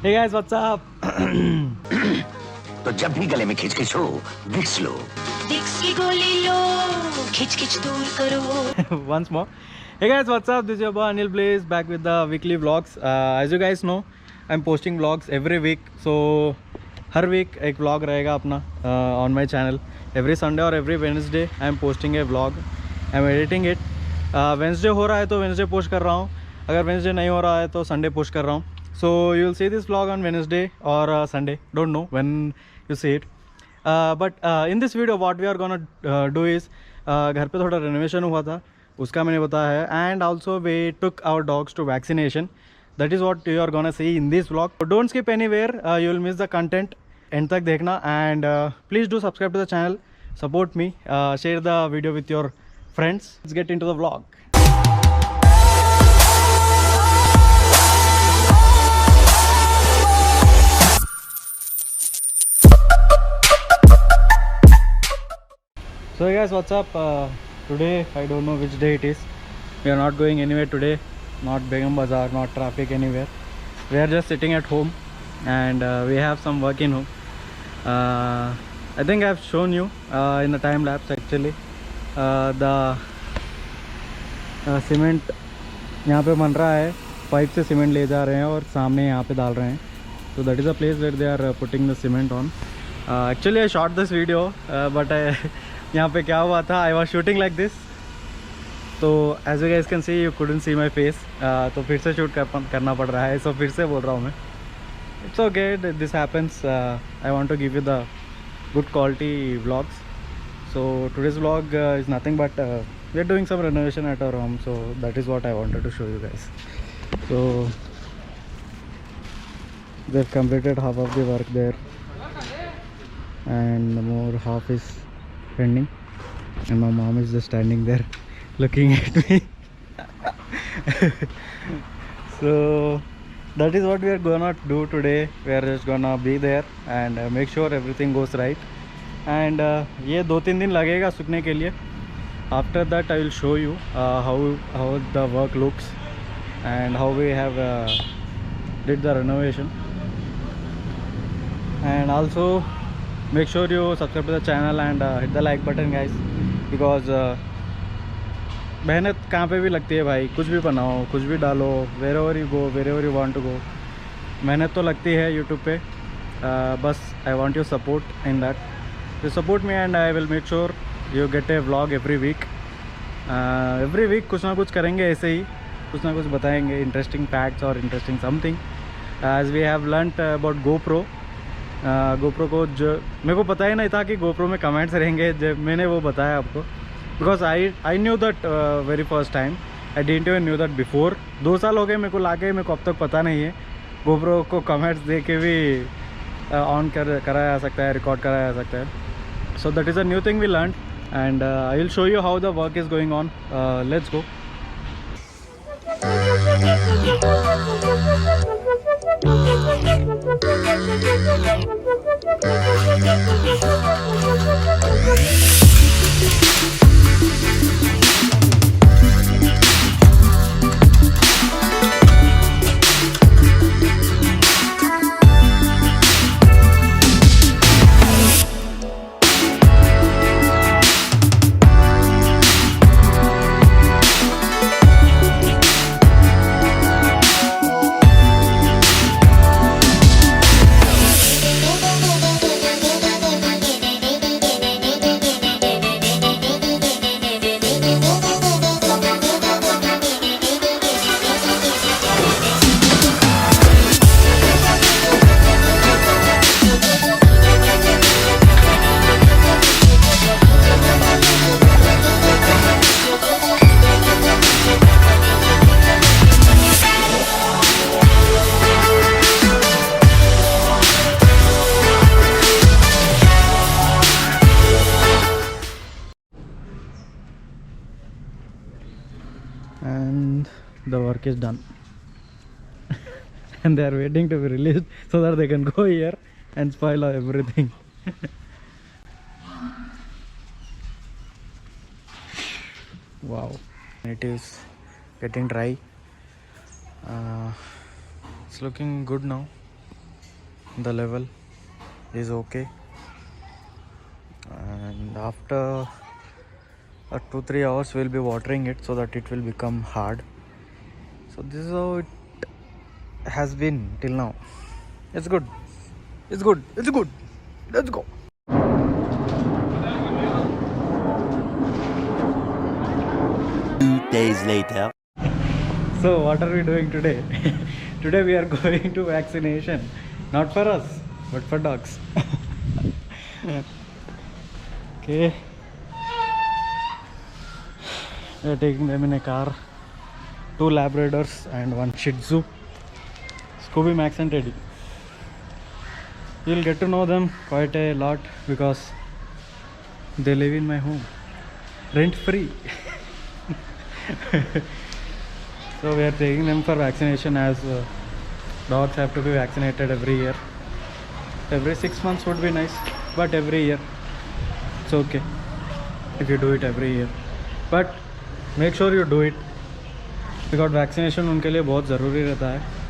Hey guys, what's up? तो जब भी गले में खिचखिच हो विक्स लो। विक्स की गोली लो, खिच दूर करो। Once more. Hey guys, what's up? This is your boy Anil Blaze back with the weekly vlogs. As you guys know, I'm posting vlogs every week. So her week एक vlog रहेगा अपना on my channel. Every Sunday और every Wednesday I'm posting a vlog. I'm editing it. Wednesday हो रहा है तो Wednesday post कर रहा हूँ. अगर Wednesday नहीं हो रहा है तो Sunday post कर रहा हूँ. So you'll see this vlog on Wednesday or Sunday. Don't know when you see it. But in this video what we are gonna do is घर पे थोड़ा renovation हुआ था, उसका मैंने बताया है. And also we took our dogs to vaccination. That is what you are gonna see in this vlog. So don't skip anywhere. You will miss the content. End तक देखना. And please do subscribe to the channel. Support me. Share the video with your friends. Let's get into the vlog. So hey guys, what's up? Today I don't know which day it is. We are not going anywhere today. Not Begum Bazaar, not traffic anywhere. We are just sitting at home and we have some work in home. I think I have shown you in the time lapse actually the cement यहाँ पे बन रहा है. Pipe से cement ले जा रहे हैं और सामने यहाँ पे डाल रहे हैं. So that is a place where they are putting the cement on. Actually I shot this video but यहाँ पे क्या हुआ था, I was shooting like this. तो as you guys can see you couldn't see my face. तो फिर से shoot करना पड़ रहा है. So फिर से बोल रहा हूँ मैं. It's okay, this happens. I want to give you the good quality vlogs. So today's vlog is nothing but we are doing some renovation at our home. So that is what I wanted to show you guys. So they've completed half of the work there and more half is pending, and my mom is just standing there looking at me. So that is what we are gonna do today. We are just gonna be there and make sure everything goes right. And ये 2-3 दिन लगेगा सूखने के लिए. After that I will show you how the work looks and how we have did the renovation. And also make sure you subscribe to the channel and hit the like button guys, because मेहनत कहाँ पे भी लगती है भाई. कुछ भी बनाओ, कुछ भी डालो, wherever you go, wherever you want to go, मेहनत तो लगती है YouTube पे. बस I want your support in that. You support me and I will make sure you get a vlog every week. Every week कुछ ना कुछ करेंगे ऐसे ही, कुछ ना कुछ बताएंगे, interesting facts or interesting something. As we have learnt about GoPro. GoPro को जो मेरे को पता ही नहीं था कि GoPro में कमेंट्स रहेंगे, जब मैंने वो बताया आपको. Because I knew that very first time. I didn't even knew that before. 2 साल हो गए मेरे को लाके, मेरे को अब तक पता नहीं है GoPro को कमेंट्स दे के भी ऑन कराया जा सकता है, रिकॉर्ड कराया जा सकता है. So that is a new thing we learn and I will show you how the work is going on. Let's go. And the work is done. And they are waiting to be released so that they can go here and spoil everything. Wow, it is getting dry. It's looking good now. the level is okay, and after 2-3 hours we'll be watering it so that it will become hard. So this is how it has been till now. It's good, it's good, it's good. Let's go. Days later. So what are we doing today? Today we are going to vaccination, not for us but for dogs. Okay, we are taking them in a car. 2 Labradors and 1 Shih Tzu, Scooby, Max and Teddy. You'll get to know them quite a lot because they live in my home rent free. So we are taking them for vaccination, as dogs have to be vaccinated every year. Every 6 months would be nice, but every year it's okay if you do it every year. But make sure you do it because vaccination उनके लिए बहुत ज़रूरी रहता है.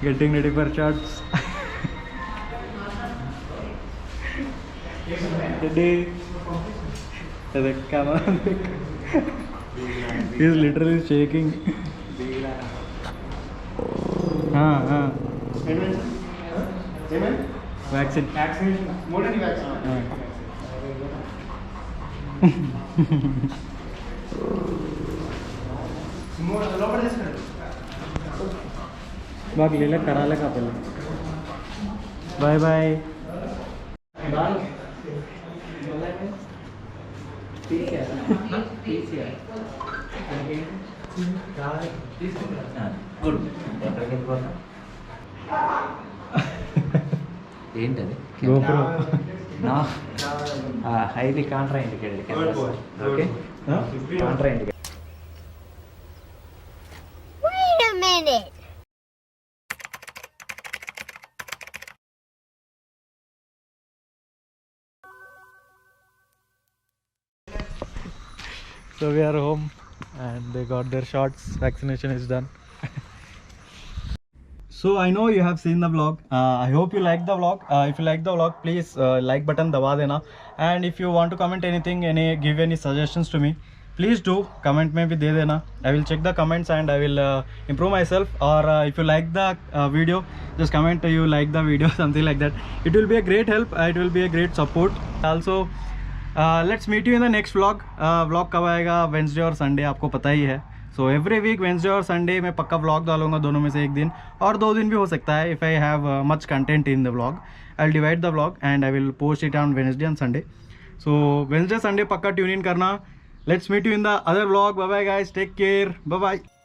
Getting ready for shots. Today, come on. He's literally shaking. Vaccine. More than vaccine. बाग ले करा ले का पहले. Bye bye. GoPro. No. Highly contraindicated. Okay. Contraindicated. Wait a minute. So we are home and they got their shots. Vaccination is done. So I know you have seen the vlog. I hope you like the vlog. If you like the vlog, please like button दबा देना. And if you want to comment anything, give any suggestions to me, please do comment में भी दे देना. I will check the comments and I will improve myself. Or if you like the video, just comment you like the video, something like that. It will be a great help. It will be a great support. Also, let's meet you in the next vlog. Vlog कब आएगा? Wednesday और Sunday आपको पता ही है. So every week Wednesday और Sunday मैं पक्का vlog डालूंगा, दोनों में से एक दिन और 2 दिन भी हो सकता है. If I have much content in the vlog, I'll divide the vlog and I will post it on Wednesday and Sunday. So Wednesday Sunday पक्का tune in करना. Let's meet you in the other vlog. Bye bye guys, take care, bye bye.